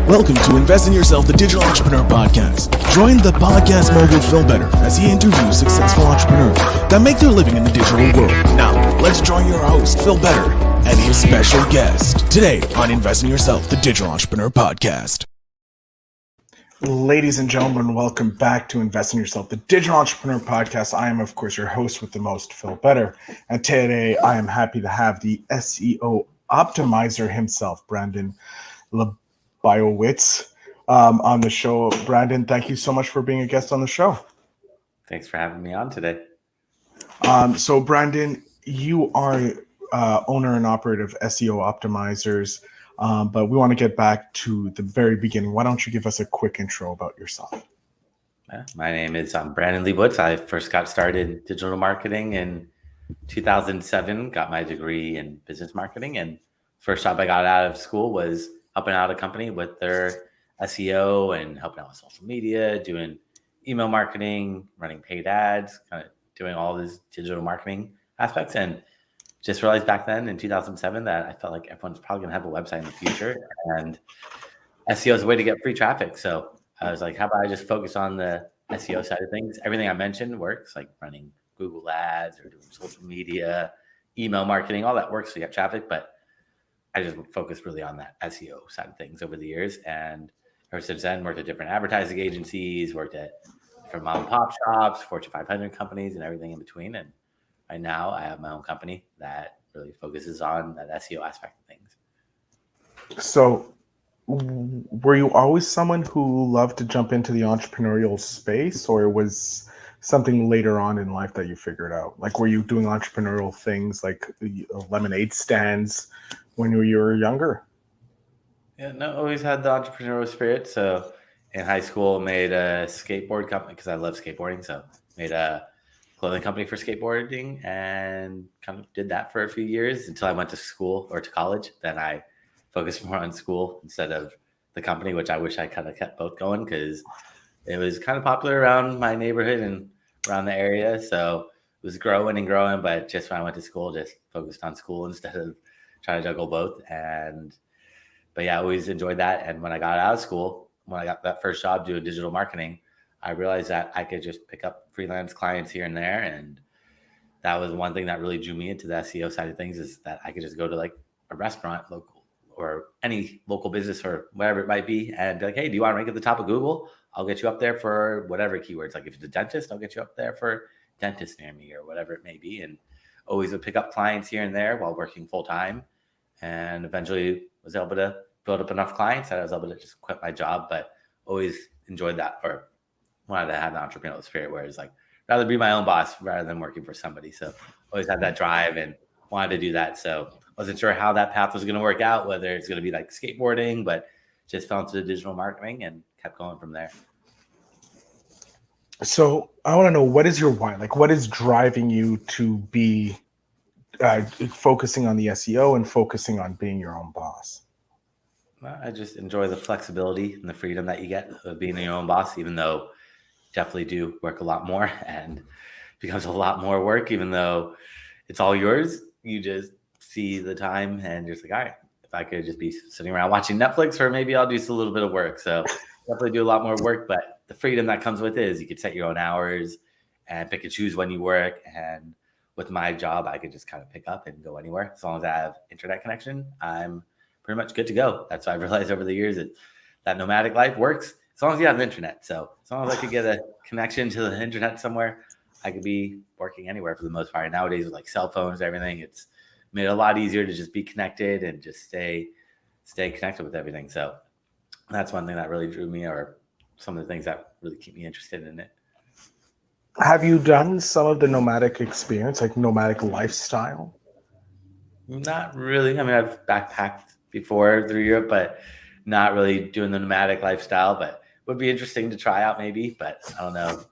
Welcome to Invest in Yourself, the Digital Entrepreneur Podcast. Join the podcast mogul Phil Better as he interviews successful entrepreneurs that make their living in the digital world. Now, let's join your host, Phil Better, and his special guest today on Invest in Yourself, the Digital Entrepreneur Podcast. Ladies and gentlemen, welcome back to Invest in Yourself, the Digital Entrepreneur Podcast. I am, of course, your host with the most, Phil Better. And today I am happy to have the SEO Optimizer himself, Brandon Leibowitz, on the show. Brandon, thank you so much for being a guest on the show. Thanks for having me on today. So Brandon, you are owner and operator of SEO Optimizers, but we want to get back to the very beginning. Why don't you give us a quick intro about yourself? My name is Brandon Leibowitz. I first got started in digital marketing in 2007, got my degree in business marketing, and first job I got out of school was helping out a company with their SEO and helping out with social media, doing email marketing, running paid ads, kind of doing all these digital marketing aspects. And just realized back then in 2007 that I felt like everyone's probably going to have a website in the future, and SEO is a way to get free traffic. So I was like, how about I just focus on the SEO side of things? Everything I mentioned works, like running Google ads or doing social media, email marketing, all that works to get traffic. But I just focused really on that SEO side of things over the years. And ever since then, worked at different advertising agencies, worked at different mom and pop shops, Fortune 500 companies, and everything in between. And right now I have my own company that really focuses on that SEO aspect of things. So were you always someone who loved to jump into the entrepreneurial space, or was something later on in life that you figured out? Like, were you doing entrepreneurial things like lemonade stands when you were younger? Yeah, no, always had the entrepreneurial spirit. So in high school, made a skateboard company because I love skateboarding. So made a clothing company for skateboarding and kind of did that for a few years until I went to school or to college. Then I focused more on school instead of the company, which I wish I kind of kept both going because it was kind of popular around my neighborhood and around the area. So it was growing and growing, but just when I went to school, just focused on school instead of trying to juggle both. But yeah, I always enjoyed that. And when I got out of school, when I got that first job doing digital marketing, I realized that I could just pick up freelance clients here and there. And that was one thing that really drew me into the SEO side of things, is that I could just go to like a restaurant local or any local business or whatever it might be and be like, hey, do you want to rank at the top of Google? I'll get you up there for whatever keywords. Like if it's a dentist, I'll get you up there for dentist near me or whatever it may be. And always would pick up clients here and there while working full time. And eventually was able to build up enough clients that I was able to just quit my job, but always enjoyed that, or wanted to have the entrepreneurial spirit where it's like, rather be my own boss rather than working for somebody. So always had that drive and wanted to do that. So wasn't sure how that path was going to work out, whether it's going to be like skateboarding, but just fell into the digital marketing and kept going from there. So I want to know, what is your why? Like, what is driving you to be focusing on the SEO and focusing on being your own boss? Well, I just enjoy the flexibility and the freedom that you get of being your own boss, even though definitely do work a lot more and becomes a lot more work, even though it's all yours. You just see the time and you're just like, all right, if I could just be sitting around watching Netflix, or maybe I'll do a little bit of work. So definitely do a lot more work, but the freedom that comes with it is you could set your own hours and pick and choose when you work. And with my job, I could just kind of pick up and go anywhere. As long as I have internet connection, I'm pretty much good to go. That's what I've realized over the years, that nomadic life works as long as you have the internet. So as long as I could get a connection to the internet somewhere, I could be working anywhere for the most part. Nowadays with like cell phones, everything, it's made it a lot easier to just be connected and just stay connected with everything. So that's one thing that really drew me, or some of the things that really keep me interested in it. Have you done some of the nomadic experience, like nomadic lifestyle? Not really. I mean, I've backpacked before through Europe, but not really doing the nomadic lifestyle, but would be interesting to try out maybe, but I don't know.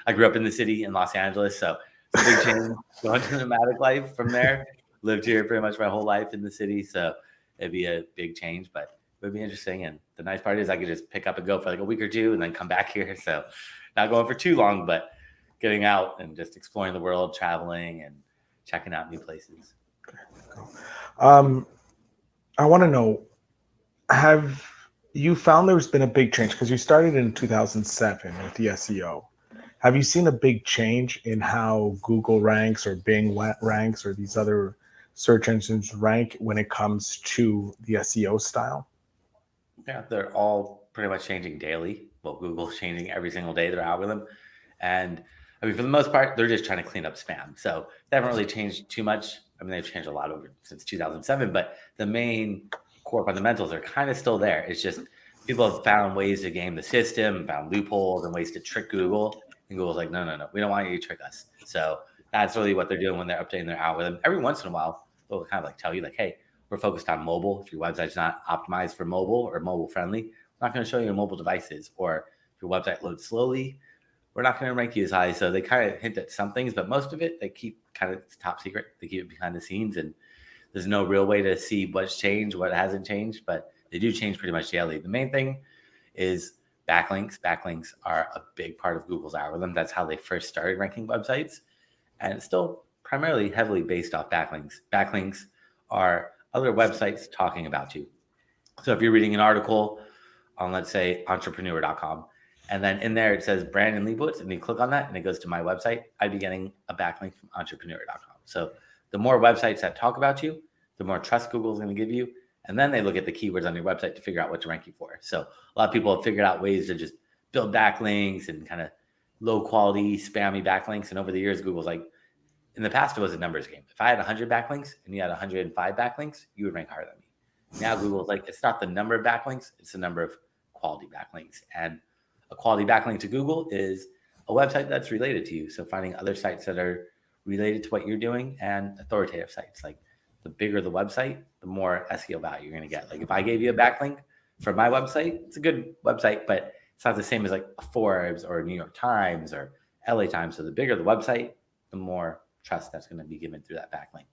I grew up in the city in Los Angeles, so it's a big change going to nomadic life from there. Lived here pretty much my whole life in the city, so it'd be a big change, but it would be interesting. And the nice part is I could just pick up and go for like a week or two and then come back here. So not going for too long, but getting out and just exploring the world, traveling and checking out new places. I want to know, have You found there's been a big change because you started in 2007 with the SEO. Have you seen a big change in how Google ranks or Bing ranks or these other search engines rank when it comes to the SEO style? Yeah, they're all pretty much changing daily. Well, Google's changing every single day their algorithm. And I mean, for the most part, they're just trying to clean up spam. So they haven't really changed too much. I mean, they've changed a lot over since 2007, but the main core fundamentals are kind of still there. It's just people have found ways to game the system, found loopholes and ways to trick Google. And Google's like, no, no, no, we don't want you to trick us. So that's really what they're doing when they're updating their algorithm. Every once in a while, they'll kind of like tell you, like, hey, we're focused on mobile. If your website's not optimized for mobile or mobile friendly, we're not going to show you your mobile devices. Or if your website loads slowly, we're not going to rank you as high. So they kind of hint at some things, but most of it, they keep kind of top secret. They keep it behind the scenes, and there's no real way to see what's changed, what hasn't changed, but they do change pretty much daily. The main thing is backlinks. Backlinks are a big part of Google's algorithm. That's how they first started ranking websites. And it's still primarily heavily based off backlinks. Backlinks are other websites talking about you. So if you're reading an article on, let's say, entrepreneur.com, and then in there it says Brandon Leibowitz, and you click on that and it goes to my website, I'd be getting a backlink from entrepreneur.com. So the more websites that talk about you, the more trust Google's going to give you. And then they look at the keywords on your website to figure out what to rank you for. So a lot of people have figured out ways to just build backlinks and kind of low quality, spammy backlinks. And over the years, Google's like, in the past, it was a numbers game. If I had 100 backlinks and you had 105 backlinks, you would rank higher than me. Now Google's like, it's not the number of backlinks, it's the number of quality backlinks. And a quality backlink to Google is a website that's related to you. So finding other sites that are related to what you're doing and authoritative sites. Like the bigger the website, the more SEO value you're going to get. Like if I gave you a backlink for my website, it's a good website, but it's not the same as like Forbes or New York Times or LA Times. So the bigger the website, the more trust that's going to be given through that backlink.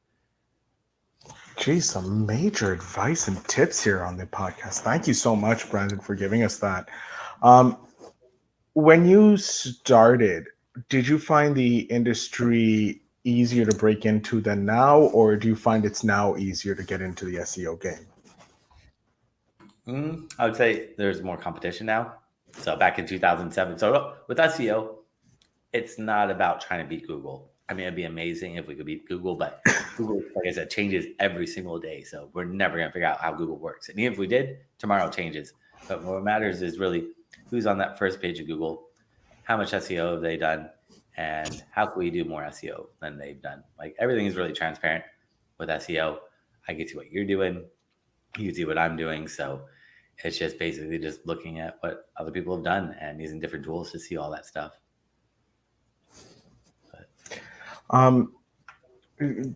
Geez, some major advice and tips here on the podcast. Thank you so much, Brandon, for giving us that. When you started, did you find the industry easier to break into than now, or do you find it's now easier to get into the SEO game? I would say there's more competition now. So back in 2007, so with SEO, it's not about trying to beat Google. I mean, it'd be amazing if we could beat Google, but Google, like I said, changes every single day. So we're never going to figure out how Google works. And even if we did, tomorrow changes. But what matters is really who's on that first page of Google, how much SEO have they done, and how can we do more SEO than they've done? Like everything is really transparent with SEO. I can see what you're doing. You can see what I'm doing. So it's just basically just looking at what other people have done and using different tools to see all that stuff.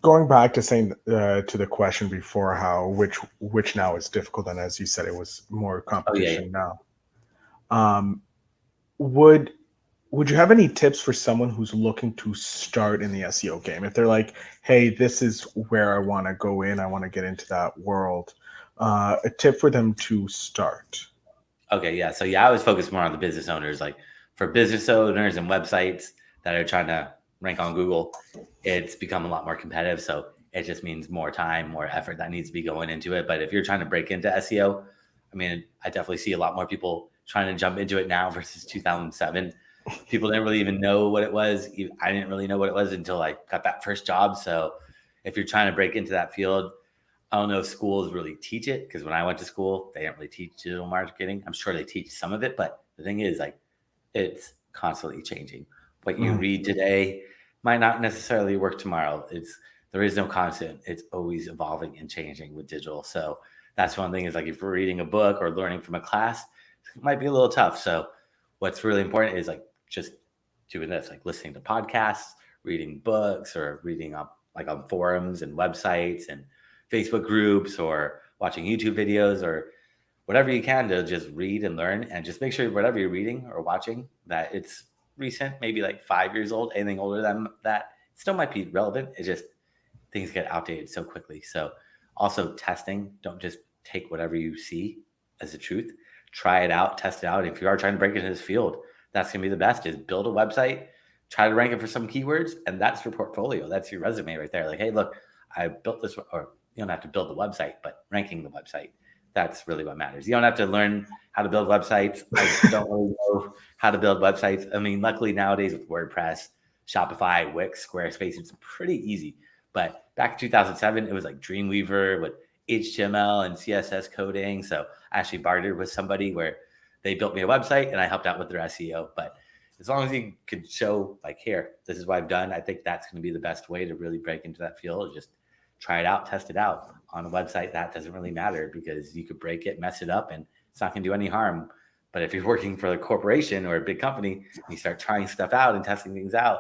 Going back to saying to the question before, how which now is difficult, and as you said, it was more competition now. Would you have any tips for someone who's looking to start in the SEO game? If they're like, hey, this is where I want to go in, I want to get into that world, a tip for them to start. Okay, yeah. So I was focused more on the business owners. Like for business owners and websites that are trying to rank on Google, it's become a lot more competitive. So it just means more time, more effort that needs to be going into it. But if you're trying to break into SEO, I mean, I definitely see a lot more people trying to jump into it now versus 2007. People didn't really even know what it was. I didn't really know what it was until I got that first job. So if you're trying to break into that field, I don't know if schools really teach it, because when I went to school, they didn't really teach digital marketing. I'm sure they teach some of it, but the thing is, like, it's constantly changing. What you read today might not necessarily work tomorrow. There is no constant. It's always evolving and changing with digital. So that's one thing, is like if you're reading a book or learning from a class, it might be a little tough. So what's really important is like just doing this, like listening to podcasts, reading books, or reading up like on forums and websites and Facebook groups, or watching YouTube videos, or whatever you can to just read and learn, and just make sure whatever you're reading or watching that it's recent, maybe like 5 years old. Anything older than that still might be relevant. It's just things get outdated so quickly. So also testing, don't just take whatever you see as the truth. Try it out, test it out. If you are trying to break into this field, that's going to be the best, is build a website, try to rank it for some keywords, and that's your portfolio. That's your resume right there. Like, hey, look, I built this, or you don't have to build the website, but ranking the website, that's really what matters. You don't have to learn how to build websites. I don't really know how to build websites. I mean, luckily nowadays with WordPress, Shopify, Wix, Squarespace, it's pretty easy. But back in 2007, it was like Dreamweaver with HTML and CSS coding. So I actually bartered with somebody where they built me a website and I helped out with their SEO. But as long as you could show like, here, this is what I've done, I think that's going to be the best way to really break into that field. Just try it out, test it out. On a website, that doesn't really matter because you could break it, mess it up, and it's not going to do any harm. But if you're working for a corporation or a big company, and you start trying stuff out and testing things out,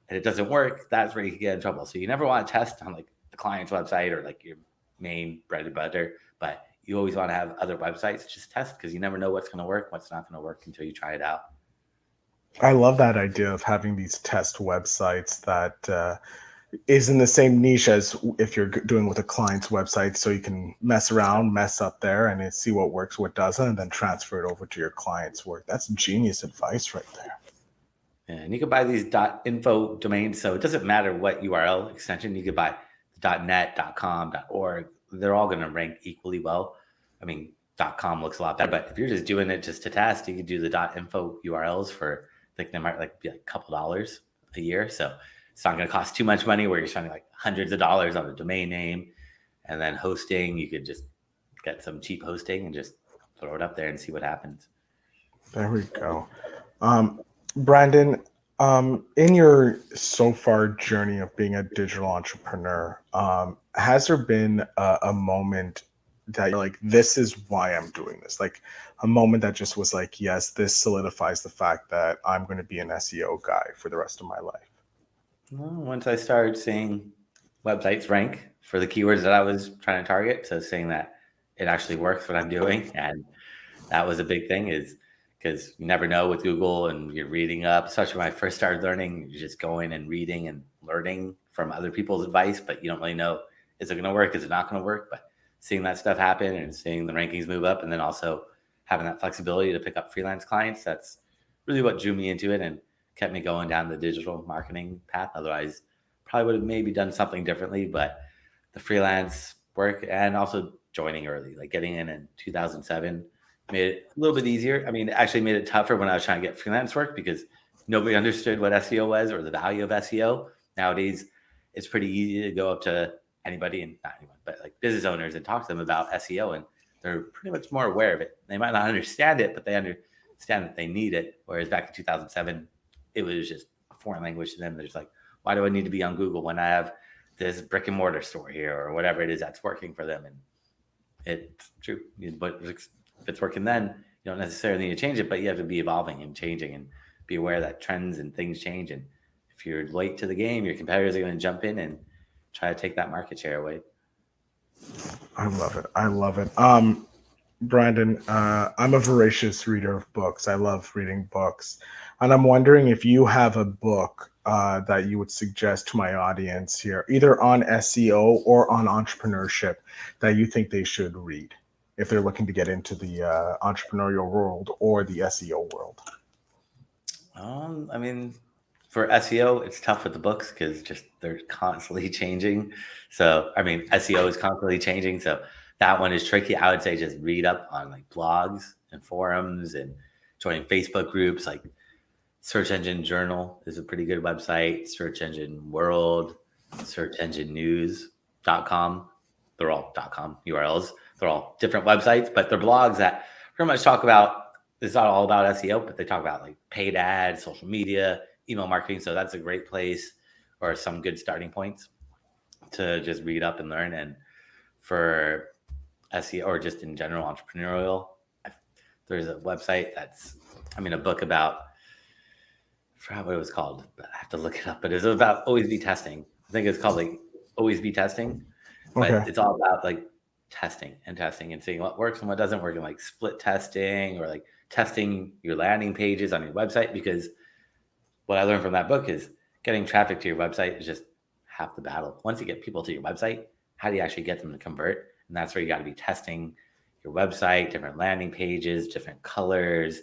and it doesn't work, that's where you can get in trouble. So you never want to test on like the client's website or like your main bread and butter, but you always want to have other websites just test because you never know what's going to work, what's not going to work until you try it out. I love that idea of having these test websites that is in the same niche as if you're doing with a client's website, so you can mess around, mess up there, and see what works, what doesn't, and then transfer it over to your client's work. That's genius advice right there. And you can buy these .info domains, so it doesn't matter what URL extension. You could buy .net, .com, .org. They're all going to rank equally well. I mean, .com looks a lot better, but if you're just doing it just to test, you could do the .info URLs for, I think they might like be like a couple dollars a year. So it's not going to cost too much money where you're spending like hundreds of dollars on a domain name. And then hosting, you could just get some cheap hosting and just throw it up there and see what happens. There we go. Brandon, in your so far journey of being a digital entrepreneur, has there been a moment that you're like, this is why I'm doing this? Like a moment that just was like, yes, this solidifies the fact that I'm going to be an SEO guy for the rest of my life. Well, once I started seeing websites rank for the keywords that I was trying to target, so seeing that it actually works what I'm doing, and that was a big thing, is because you never know with Google, and you're reading up, especially when I first started learning, you're just going and reading and learning from other people's advice, but you don't really know, is it going to work? Is it not going to work? But seeing that stuff happen and seeing the rankings move up, and then also having that flexibility to pick up freelance clients, that's really what drew me into it and kept me going down the digital marketing path. Otherwise, probably would have maybe done something differently, but the freelance work and also joining early, like getting in 2007, made it a little bit easier. I mean, it actually made it tougher when I was trying to get freelance work because nobody understood what SEO was or the value of SEO. Nowadays, it's pretty easy to go up to anybody, and not anyone, but like business owners, and talk to them about SEO, and they're pretty much more aware of it. They might not understand it, but they understand that they need it. Whereas back in 2007, it was just a foreign language to them. They're just like, why do I need to be on Google when I have this brick and mortar store here or whatever it is that's working for them? And it's true. But if it's working then, you don't necessarily need to change it, but you have to be evolving and changing and be aware that trends and things change. And if you're late to the game, your competitors are going to jump in and try to take that market share away. I love it. I love it. Brandon, I'm a voracious reader of books. I love reading books. And I'm wondering if you have a book that you would suggest to my audience here, either on SEO or on entrepreneurship, that you think they should read if they're looking to get into the entrepreneurial world or the SEO world. I mean, for SEO, it's tough with the books because just they're constantly changing. So, I mean, SEO is constantly changing. So that one is tricky. I would say just read up on like blogs and forums and joining Facebook groups. Like Search Engine Journal is a pretty good website. Search Engine World, Search Engine News.com. They're all .com URLs. They're all different websites, but they're blogs that pretty much talk about, it's not all about SEO, but they talk about like paid ads, social media, email marketing. So that's a great place or some good starting points to just read up and learn. And for SEO or just in general entrepreneurial, there's a website that's, a book about, I forgot what it was called, but I have to look it up. But it's about always be testing. I think it's called like Always Be Testing. But It's all about like testing and seeing what works and what doesn't work, and like split testing or like testing your landing pages on your website. Because what I learned from that book is getting traffic to your website is just half the battle. Once you get people to your website, how do you actually get them to convert? And that's where you got to be testing your website, different landing pages, different colors,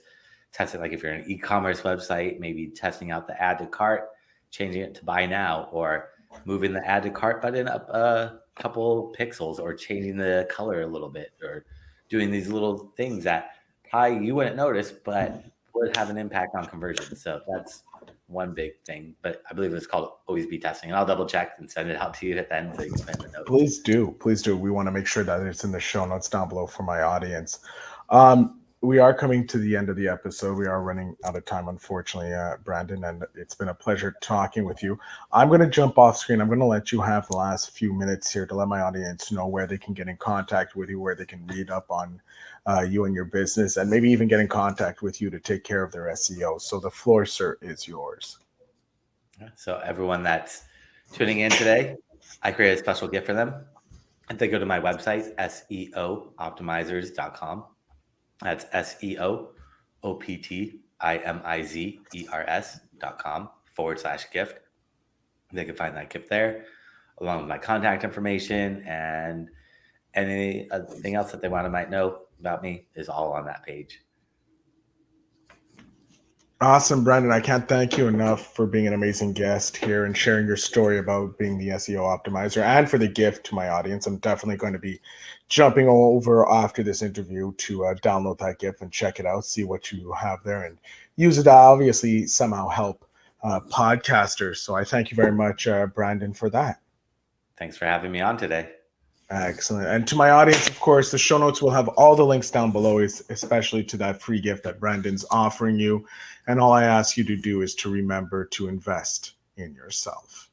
testing, like if you're an e-commerce website, maybe testing out the add to cart, changing it to buy now, or moving the add to cart button up a couple pixels, or changing the color a little bit, or doing these little things that probably you wouldn't notice, but would have an impact on conversion. So that's one big thing. But I believe it's called always be testing. And I'll double check and send it out to you at the end so you can find the notes. Please do. Please do. We want to make sure that it's in the show notes down below for my audience. We are coming to the end of the episode. We are running out of time, unfortunately, Brandon, and it's been a pleasure talking with you. I'm going to jump off screen. I'm going to let you have the last few minutes here to let my audience know where they can get in contact with you, where they can read up on you and your business, and maybe even get in contact with you to take care of their SEO. So the floor, sir, is yours. So everyone that's tuning in today, I created a special gift for them. If they go to my website, SEOoptimizers.com. That's SEOoptimizers.com/gift. They can find that gift there, along with my contact information, and anything else that they might know about me is all on that page. Awesome, Brandon. I can't thank you enough for being an amazing guest here and sharing your story about being the SEO optimizer, and for the gift to my audience. I'm definitely going to be jumping over after this interview to download that gift and check it out, see what you have there, and use it to obviously somehow help podcasters. So I thank you very much, Brandon, for that. Thanks for having me on today. Excellent. And to my audience, of course, the show notes will have all the links down below, especially to that free gift that Brandon's offering you. And all I ask you to do is to remember to invest in yourself.